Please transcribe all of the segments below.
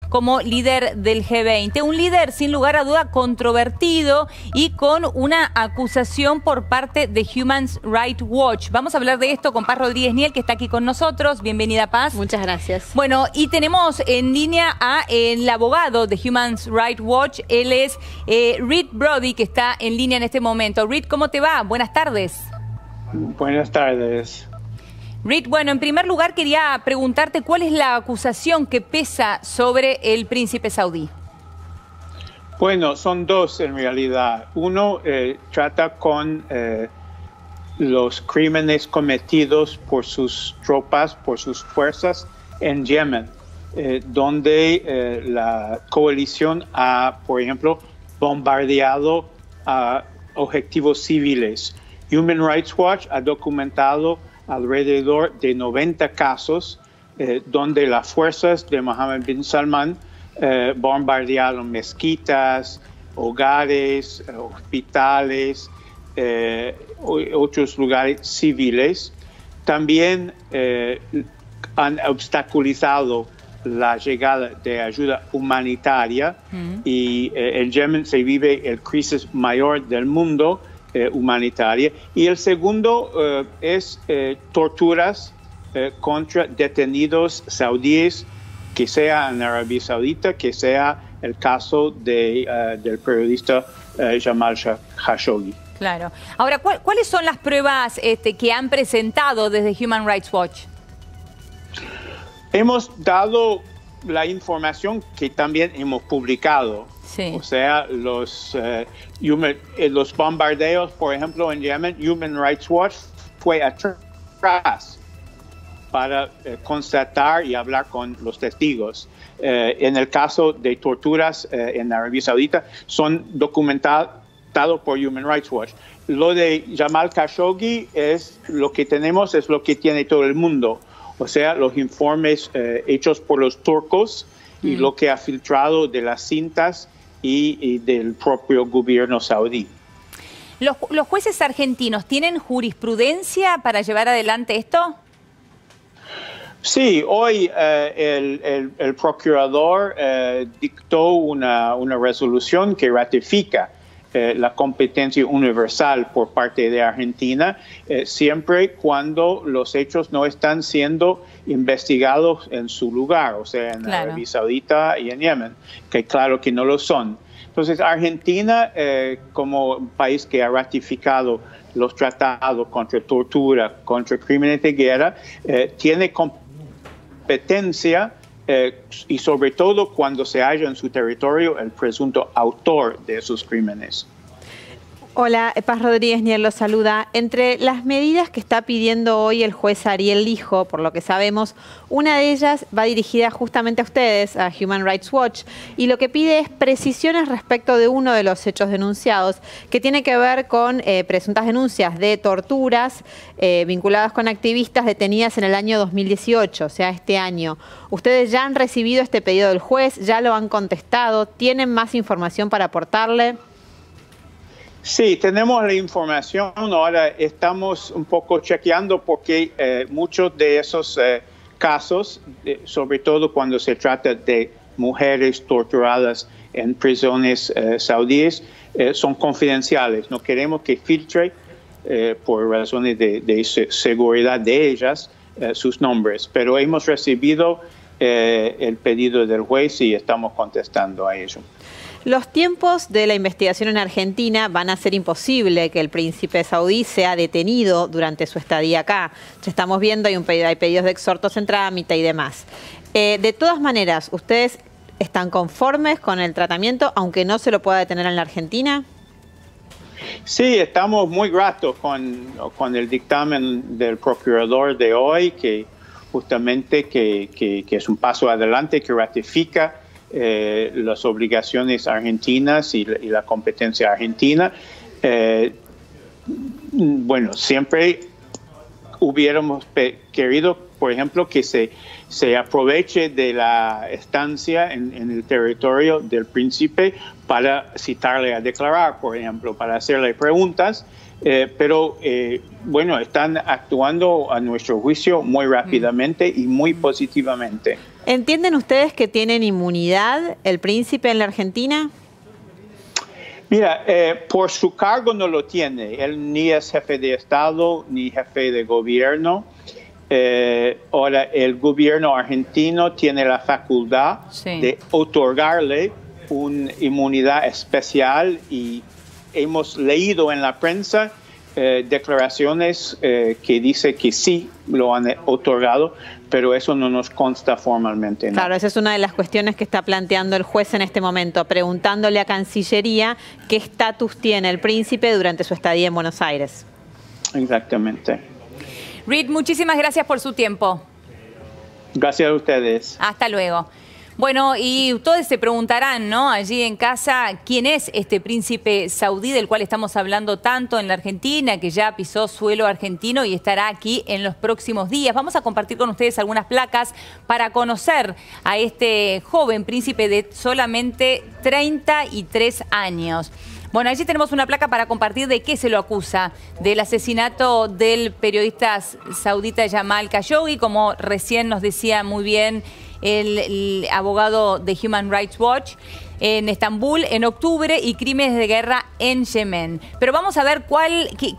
como líder del G20. Un líder sin lugar a duda controvertido y con una acusación por parte de Human Rights Watch. Vamos a hablar de esto con Paz Rodríguez Niel, que está aquí con nosotros. Bienvenida, Paz. Muchas gracias. Bueno, y tenemos en línea a el abogado de Human Rights Watch. Él es Reed Brody, que está en línea en este momento. Reed, ¿cómo te va? Buenas tardes. Buenas tardes. Reed, bueno, en primer lugar quería preguntarte cuál es la acusación que pesa sobre el príncipe saudí. Bueno, son dos en realidad. Uno trata con los crímenes cometidos por sus tropas, por sus fuerzas en Yemen, donde la coalición ha, por ejemplo, bombardeado a objetivos civiles. Human Rights Watch ha documentado alrededor de 90 casos donde las fuerzas de Mohammed bin Salman bombardearon mezquitas, hogares, hospitales, otros lugares civiles. También han obstaculizado la llegada de ayuda humanitaria y en Yemen se vive el crisis mayor del mundo humanitaria. Y el segundo es torturas contra detenidos saudíes, que sea en Arabia Saudita, que sea el caso del periodista Jamal Khashoggi. Claro. Ahora, ¿cuáles son las pruebas que han presentado desde Human Rights Watch? Hemos dado la información que también hemos publicado. Sí. O sea, los bombardeos, por ejemplo, en Yemen, Human Rights Watch fue atrás para constatar y hablar con los testigos. En el caso de torturas en Arabia Saudita, son documentados por Human Rights Watch. Lo de Jamal Khashoggi es lo que tenemos, es lo que tiene todo el mundo. O sea, los informes hechos por los turcos y lo que ha filtrado de las cintas y del propio gobierno saudí. ¿Los jueces argentinos tienen jurisprudencia para llevar adelante esto? Sí, hoy el procurador dictó una resolución que ratifica la competencia universal por parte de Argentina, siempre cuando los hechos no están siendo investigados en su lugar, o sea, en Arabia Saudita y en Yemen, que claro que no lo son. Entonces, Argentina, como un país que ha ratificado los tratados contra tortura, contra crímenes de guerra, tiene competencia y sobre todo cuando se halla en su territorio el presunto autor de esos crímenes. Hola, Paz Rodríguez Niel los saluda. Entre las medidas que está pidiendo hoy el juez Ariel Lijo, por lo que sabemos, una de ellas va dirigida justamente a ustedes, a Human Rights Watch, y lo que pide es precisiones respecto de uno de los hechos denunciados, que tiene que ver con presuntas denuncias de torturas vinculadas con activistas detenidas en el año 2018, o sea, este año. ¿Ustedes ya han recibido este pedido del juez? ¿Ya lo han contestado? ¿Tienen más información para aportarle? Sí, tenemos la información. Ahora estamos un poco chequeando porque muchos de esos casos, sobre todo cuando se trata de mujeres torturadas en prisiones saudíes, son confidenciales. No queremos que filtre por razones de seguridad de ellas sus nombres, pero hemos recibido el pedido del juez y estamos contestando a ello. Los tiempos de la investigación en Argentina van a hacer imposible que el príncipe saudí sea detenido durante su estadía acá. Ya estamos viendo, hay pedidos de exhortos en trámite y demás. De todas maneras, ¿ustedes están conformes con el tratamiento, aunque no se lo pueda detener en la Argentina? Sí, estamos muy gratos con el dictamen del procurador de hoy, que justamente que es un paso adelante, que ratifica las obligaciones argentinas y la competencia argentina. Bueno, siempre hubiéramos querido, por ejemplo, que se aproveche de la estancia en el territorio del príncipe para citarle a declarar, por ejemplo, para hacerle preguntas, pero bueno, están actuando a nuestro juicio muy rápidamente y muy positivamente. ¿Entienden ustedes que tienen inmunidad el príncipe en la Argentina? Mira, por su cargo no lo tiene. Él ni es jefe de Estado ni jefe de gobierno. Ahora, el gobierno argentino tiene la facultad de otorgarle una inmunidad especial y hemos leído en la prensa declaraciones que dice que sí lo han otorgado, pero eso no nos consta formalmente, ¿no? Claro, esa es una de las cuestiones que está planteando el juez en este momento, preguntándole a Cancillería qué estatus tiene el príncipe durante su estadía en Buenos Aires. Exactamente. Reed, muchísimas gracias por su tiempo. Gracias a ustedes. Hasta luego. Bueno, y ustedes se preguntarán, ¿no? Allí en casa, ¿quién es este príncipe saudí del cual estamos hablando tanto en la Argentina, que ya pisó suelo argentino y estará aquí en los próximos días? Vamos a compartir con ustedes algunas placas para conocer a este joven príncipe de solamente 33 años. Bueno, allí tenemos una placa para compartir de qué se lo acusa, del asesinato del periodista saudita Jamal Khashoggi, como recién nos decía muy bien el abogado de Human Rights Watch, en Estambul en octubre y crímenes de guerra en Yemen. Pero vamos a ver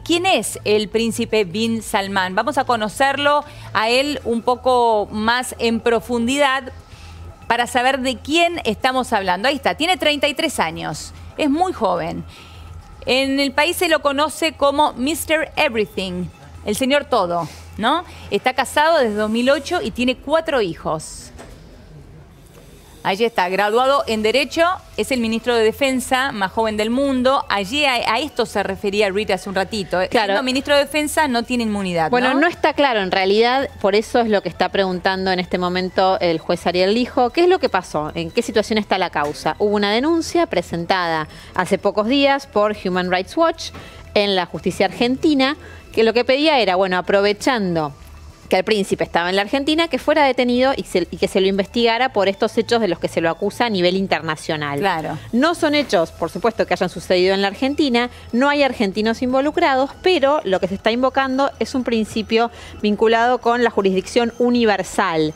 quién es el príncipe bin Salman. Vamos a conocerlo a él un poco más en profundidad para saber de quién estamos hablando. Ahí está, tiene 33 años, es muy joven. En el país se lo conoce como Mr. Everything, el señor todo, ¿no? Está casado desde 2008 y tiene 4 hijos. Allí está, graduado en Derecho, es el ministro de Defensa más joven del mundo. Allí a esto se refería Rita hace un ratito. Claro. Siendo ministro de Defensa no tiene inmunidad, Bueno, no está claro en realidad, por eso es lo que está preguntando en este momento el juez Ariel Lijo. ¿Qué es lo que pasó? ¿En qué situación está la causa? Hubo una denuncia presentada hace pocos días por Human Rights Watch en la justicia argentina, que lo que pedía era, bueno, aprovechando que el príncipe estaba en la Argentina, que fuera detenido y que se lo investigara por estos hechos de los que se lo acusa a nivel internacional. Claro. No son hechos, por supuesto, que hayan sucedido en la Argentina, no hay argentinos involucrados, pero lo que se está invocando es un principio vinculado con la jurisdicción universal.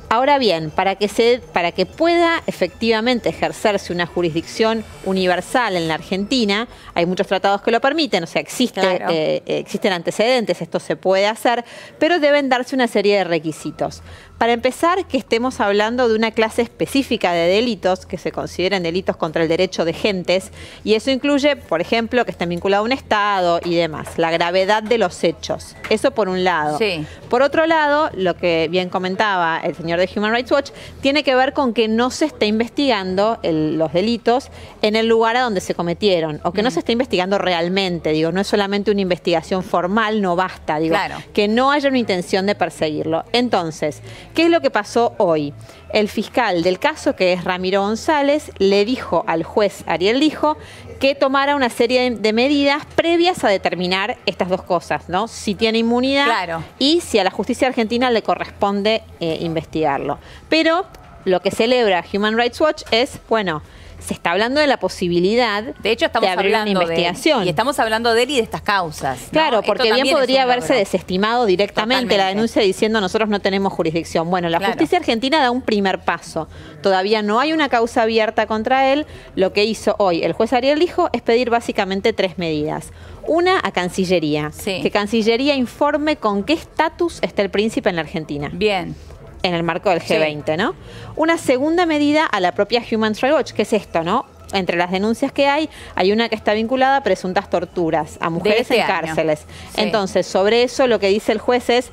Ahora bien, para que pueda efectivamente ejercerse una jurisdicción universal en la Argentina, hay muchos tratados que lo permiten, o sea, existen antecedentes, esto se puede hacer, pero deben darse una serie de requisitos. Para empezar, que estemos hablando de una clase específica de delitos que se consideren delitos contra el derecho de gentes, y eso incluye, por ejemplo, que estén vinculados a un Estado y demás, la gravedad de los hechos. Eso por un lado. Sí. Por otro lado, lo que bien comentaba el señor de Human Rights Watch, tiene que ver con que no se esté investigando los delitos en el lugar a donde se cometieron, o que no se esté investigando realmente, digo, no es solamente una investigación formal, no basta, digo, que no haya una intención de perseguirlo. Entonces, ¿qué es lo que pasó hoy? El fiscal del caso, que es Ramiro González, le dijo al juez Ariel Lijo que tomara una serie de medidas previas a determinar estas dos cosas, ¿no? Si tiene inmunidad y si a la justicia argentina le corresponde investigarlo. Pero lo que celebra Human Rights Watch es, bueno, se está hablando de la posibilidad de hecho, estamos abrir una investigación. Y estamos hablando de él y de estas causas, ¿no? Claro, porque bien podría haberse desestimado directamente la denuncia diciendo nosotros no tenemos jurisdicción. Bueno, la justicia argentina da un primer paso. Todavía no hay una causa abierta contra él. Lo que hizo hoy el juez Ariel Lijo es pedir básicamente 3 medidas. Una, a Cancillería. Que Cancillería informe con qué estatus está el príncipe en la Argentina. Bien. En el marco del G20, ¿no? Una segunda medida a la propia Human Rights Watch, que es esto, ¿no? Entre las denuncias que hay una que está vinculada a presuntas torturas a mujeres en cárceles. Entonces, sobre eso lo que dice el juez es,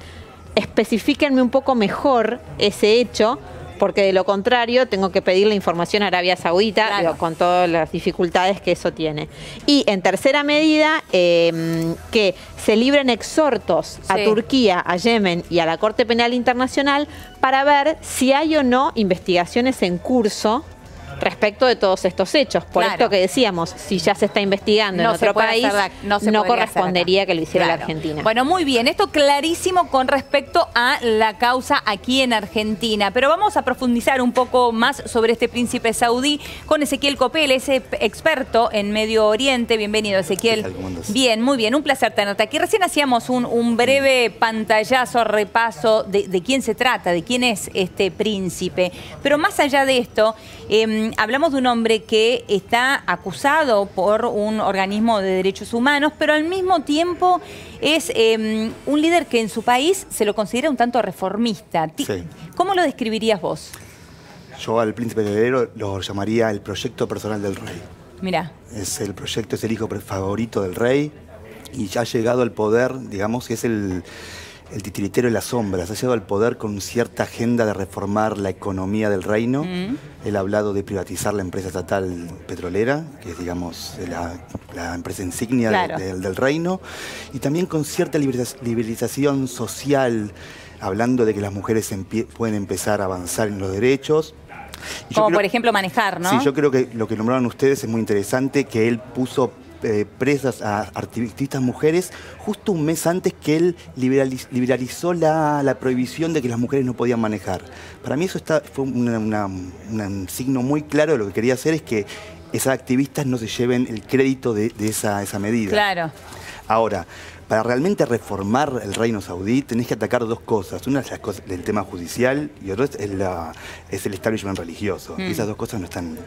especifíquenme un poco mejor ese hecho, porque de lo contrario tengo que pedir la información a Arabia Saudita, digo, con todas las dificultades que eso tiene. Y en tercera medida, que se libren exhortos a Turquía, a Yemen y a la Corte Penal Internacional para ver si hay o no investigaciones en curso respecto de todos estos hechos. Por esto que decíamos, si ya se está investigando en otro país, no correspondería que lo hiciera la Argentina. Bueno, muy bien, esto clarísimo con respecto a la causa aquí en Argentina, pero vamos a profundizar un poco más sobre este príncipe saudí con Ezequiel Copel, ese experto en Medio Oriente. Bienvenido, Ezequiel. ¿Qué tal? ¿Cómo andas? Bien, muy bien, un placer tenerte aquí. Recién hacíamos un breve pantallazo, repaso de quién se trata, de quién es este príncipe, pero más allá de esto, hablamos de un hombre que está acusado por un organismo de derechos humanos, pero al mismo tiempo es un líder que en su país se lo considera un tanto reformista. Sí. ¿Cómo lo describirías vos? Yo al príncipe heredero lo llamaría el proyecto personal del rey. Mirá. Es el hijo favorito del rey y ya ha llegado al poder, digamos que es el titiritero de las sombras, ha llegado al poder con cierta agenda de reformar la economía del reino. Él ha hablado de privatizar la empresa estatal petrolera, que es, digamos, la empresa insignia del reino, y también con cierta liberalización social, hablando de que las mujeres pueden empezar a avanzar en los derechos. Como por ejemplo manejar, ¿no? Sí, yo creo que lo que nombraron ustedes es muy interesante, que él puso presas a activistas mujeres justo un mes antes que él liberalizó la prohibición de que las mujeres no podían manejar. Para mí eso fue un signo muy claro de lo que quería hacer, es que esas activistas no se lleven el crédito de esa medida. Claro. Ahora, para realmente reformar el reino saudí tenés que atacar dos cosas. Una es las cosas del tema judicial y otra es el establishment religioso. Y esas dos cosas no están...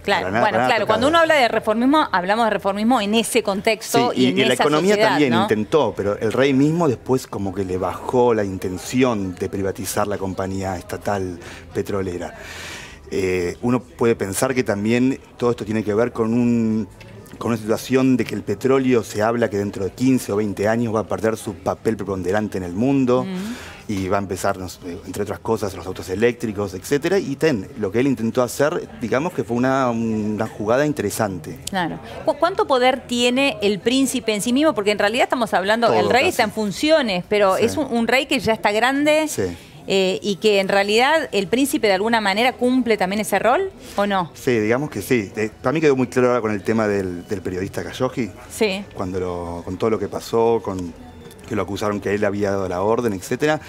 Claro, claro, cuando uno habla de reformismo, hablamos de reformismo en ese contexto y en esa la economía sociedad, también, ¿no? intentó, pero el rey mismo después como que le bajó la intención de privatizar la compañía estatal petrolera. Uno puede pensar que también todo esto tiene que ver con una situación de que el petróleo se habla que dentro de 15 o 20 años va a perder su papel preponderante en el mundo y va a empezar, entre otras cosas, los autos eléctricos, etcétera. Y lo que él intentó hacer, digamos que fue una jugada interesante. Claro. ¿Cuánto poder tiene el príncipe en sí mismo? Porque en realidad estamos hablando, el rey está en funciones, pero es un rey que ya está grande. Sí. Y que en realidad el príncipe de alguna manera cumple también ese rol, ¿o no? Sí, digamos que sí. Para mí quedó muy claro ahora con el tema del periodista Khashoggi. Sí. Con todo lo que pasó, que lo acusaron que él había dado la orden, etcétera.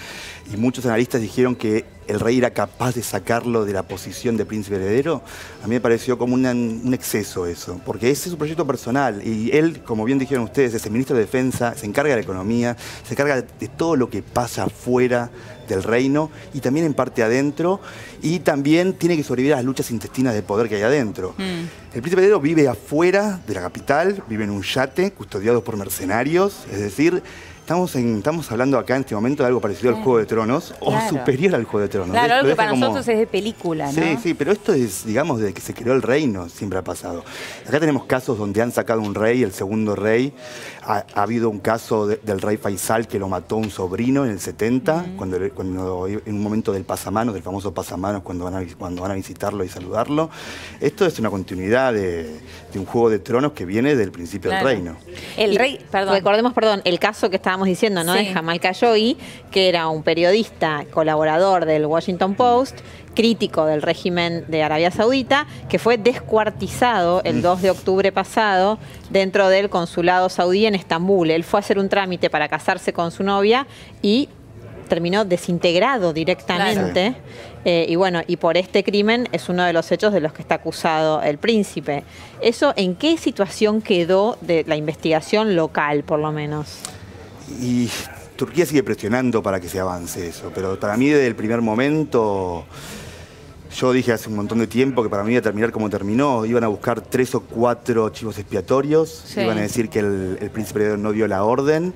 Y muchos analistas dijeron que el rey era capaz de sacarlo de la posición de príncipe heredero. A mí me pareció como un exceso eso, porque ese es su proyecto personal. Y él, como bien dijeron ustedes, es el ministro de Defensa, se encarga de la economía, se encarga de todo lo que pasa afuera del reino y también en parte adentro, y también tiene que sobrevivir a las luchas intestinas de poder que hay adentro. El príncipe heredero vive afuera de la capital, vive en un yate custodiado por mercenarios, es decir, estamos hablando acá en este momento de algo parecido al Juego de Tronos, o superior al Juego de Tronos. Claro, algo que para nosotros es de película, ¿no? Sí, sí, pero esto es, digamos, desde que se creó el reino, siempre ha pasado. Acá tenemos casos donde han sacado un rey, el segundo rey. Ha habido un caso del rey Faisal que lo mató un sobrino en el 70, cuando en un momento del pasamanos, del famoso pasamanos, cuando van a visitarlo y saludarlo. Esto es una continuidad de un Juego de Tronos que viene del principio del reino. El rey, recordemos, el caso que estábamos diciendo, ¿no? De Jamal Khashoggi, que era un periodista, colaborador del Washington Post, crítico del régimen de Arabia Saudita, que fue descuartizado el 2 de octubre pasado dentro del consulado saudí en Estambul. Él fue a hacer un trámite para casarse con su novia y terminó desintegrado directamente. Y bueno, y por este crimen es uno de los hechos de los que está acusado el príncipe. ¿Eso en qué situación quedó de la investigación local, por lo menos? Y Turquía sigue presionando para que se avance eso, pero para mí desde el primer momento, yo dije hace un montón de tiempo que para mí iba a terminar como terminó. Iban a buscar 3 o 4 chivos expiatorios, iban a decir que el príncipe heredero no dio la orden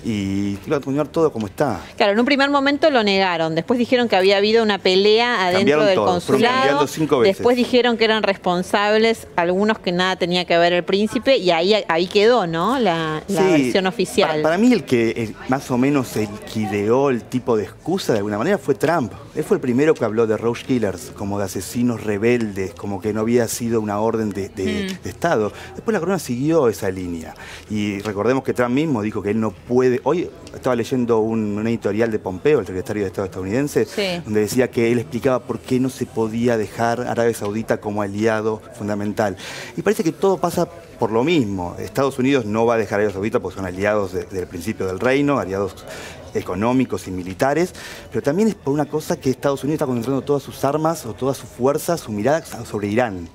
y iba a continuar todo como está. Claro, en un primer momento lo negaron, después dijeron que había habido una pelea adentro del consulado, 5 veces. Después dijeron que eran responsables algunos que nada tenía que ver el príncipe y ahí quedó, ¿no? La versión oficial. Para mí el que más o menos el que ideó el tipo de excusa de alguna manera fue Trump. Él fue el primero que habló de Roach Killers, como de asesinos rebeldes, como que no había sido una orden de Estado. Después la corona siguió esa línea. Y recordemos que Trump mismo dijo que él no puede... Hoy estaba leyendo un editorial de Pompeo, el secretario de Estado estadounidense, donde decía que él explicaba por qué no se podía dejar a Arabia Saudita como aliado fundamental. Y parece que todo pasa por lo mismo. Estados Unidos no va a dejar a Arabia Saudita porque son aliados desde el principio del reino, aliados económicos y militares, pero también es por una cosa que Estados Unidos está concentrando todas sus armas o todas sus fuerzas, su mirada sobre Irán.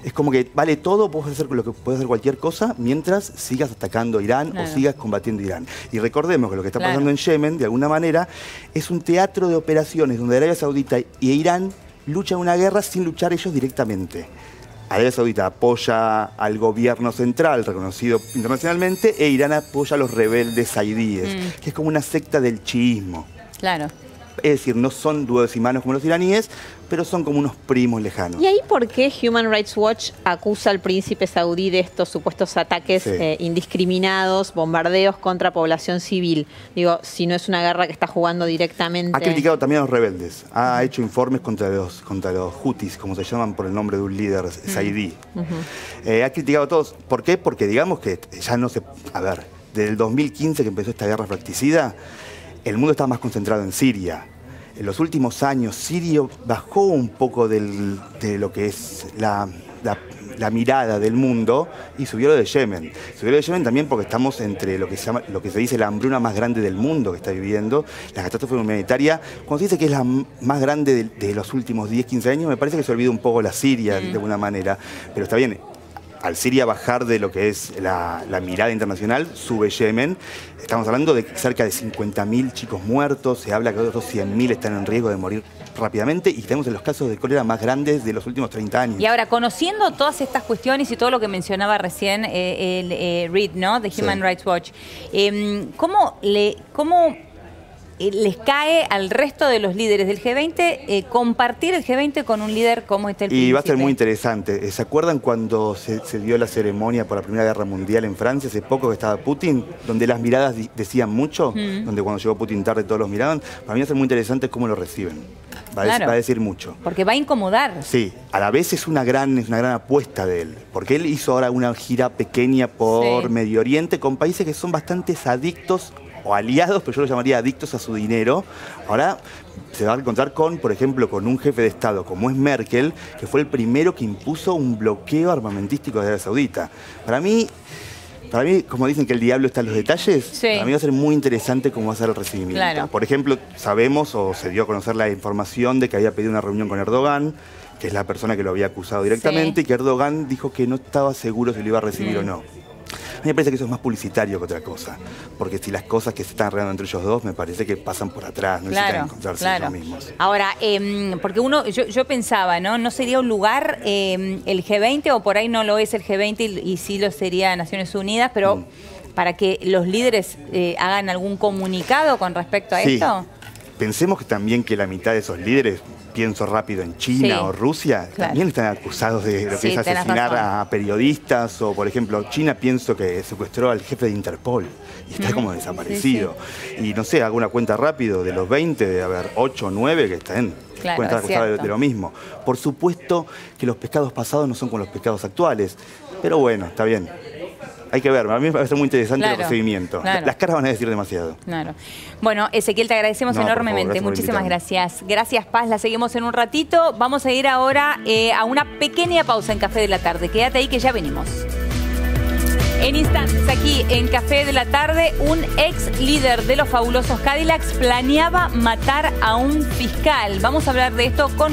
Es como que vale todo, puedes hacer cualquier cosa mientras sigas atacando a Irán o sigas combatiendo a Irán. Y recordemos que lo que está pasando en Yemen, de alguna manera, es un teatro de operaciones donde Arabia Saudita e Irán luchan una guerra sin luchar ellos directamente. Arabia Saudita apoya al gobierno central, reconocido internacionalmente, e Irán apoya a los rebeldes saidíes, que es como una secta del chiismo. Claro. Es decir, no son duodecimanos como los iraníes, pero son como unos primos lejanos. ¿Y ahí por qué Human Rights Watch acusa al príncipe saudí de estos supuestos ataques indiscriminados, bombardeos contra población civil? Digo, si no es una guerra que está jugando directamente... Ha criticado también a los rebeldes. Ha hecho informes contra los Houthis, como se llaman por el nombre de un líder saidí. Ha criticado a todos. ¿Por qué? Porque digamos que ya no se... A ver, desde el 2015 que empezó esta guerra fratricida, el mundo está más concentrado en Siria. En los últimos años, Siria bajó un poco de lo que es la mirada del mundo y subió lo de Yemen. Subió lo de Yemen también porque estamos entre lo que se dice la hambruna más grande del mundo que está viviendo, la catástrofe humanitaria. Cuando se dice que es la más grande de los últimos 10, 15 años, me parece que se olvida un poco la Siria de alguna manera. Pero está bien. Al Siria bajar de lo que es la mirada internacional, sube Yemen. Estamos hablando de cerca de 50.000 chicos muertos, se habla que otros 100.000 están en riesgo de morir rápidamente y tenemos en los casos de cólera más grandes de los últimos 30 años. Y ahora, conociendo todas estas cuestiones y todo lo que mencionaba recién Reed, ¿no?, de Human Rights Watch, ¿cómo les cae al resto de los líderes del G20 compartir el G20 con un líder como el príncipe? Y va a ser muy interesante. ¿Se acuerdan cuando se dio la ceremonia por la Primera Guerra Mundial en Francia, hace poco que estaba Putin, donde las miradas decían mucho, donde cuando llegó Putin tarde todos los miraban? Para mí va a ser muy interesante cómo lo reciben. Va a decir mucho. Porque va a incomodar. Sí, a la vez es una gran apuesta de él, porque él hizo ahora una gira pequeña por Medio Oriente con países que son bastante adictos o aliados, pero yo lo llamaría adictos a su dinero. Ahora se va a encontrar con, por ejemplo, con un jefe de Estado como es Merkel, que fue el primero que impuso un bloqueo armamentístico de Arabia Saudita. Para mí, como dicen que el diablo está en los detalles, para mí va a ser muy interesante cómo va a ser el recibimiento. Claro. Por ejemplo, sabemos o se dio a conocer la información de que había pedido una reunión con Erdogan, que es la persona que lo había acusado directamente, y que Erdogan dijo que no estaba seguro si lo iba a recibir o no. A mí me parece que eso es más publicitario que otra cosa, porque si las cosas que se están arreglando entre ellos dos me parece que pasan por atrás, no necesitan encontrarse ellos mismos. Ahora, porque yo pensaba, ¿no sería un lugar el G20, o por ahí no lo es el G20 y sí lo sería Naciones Unidas, pero para que los líderes hagan algún comunicado con respecto a esto? Pensemos que también que la mitad de esos líderes, pienso rápido en China o Rusia, también están acusados de lo que es asesinar a periodistas, o por ejemplo China pienso que secuestró al jefe de Interpol y está como desaparecido. Y no sé, hago una cuenta rápido, de los 20 debe haber 8 o 9 que están pueden estar acusados de lo mismo. Por supuesto que los pecados pasados no son con los pecados actuales, pero bueno, está bien. Hay que ver, a mí me parece muy interesante el recibimiento. Las caras van a decir demasiado. Bueno, Ezequiel, te agradecemos enormemente. Muchísimas gracias. Gracias, Paz. La seguimos en un ratito. Vamos a ir ahora a una pequeña pausa en Café de la Tarde. Quédate ahí que ya venimos. En instantes, aquí en Café de la Tarde, un ex líder de los fabulosos Cadillacs planeaba matar a un fiscal. Vamos a hablar de esto con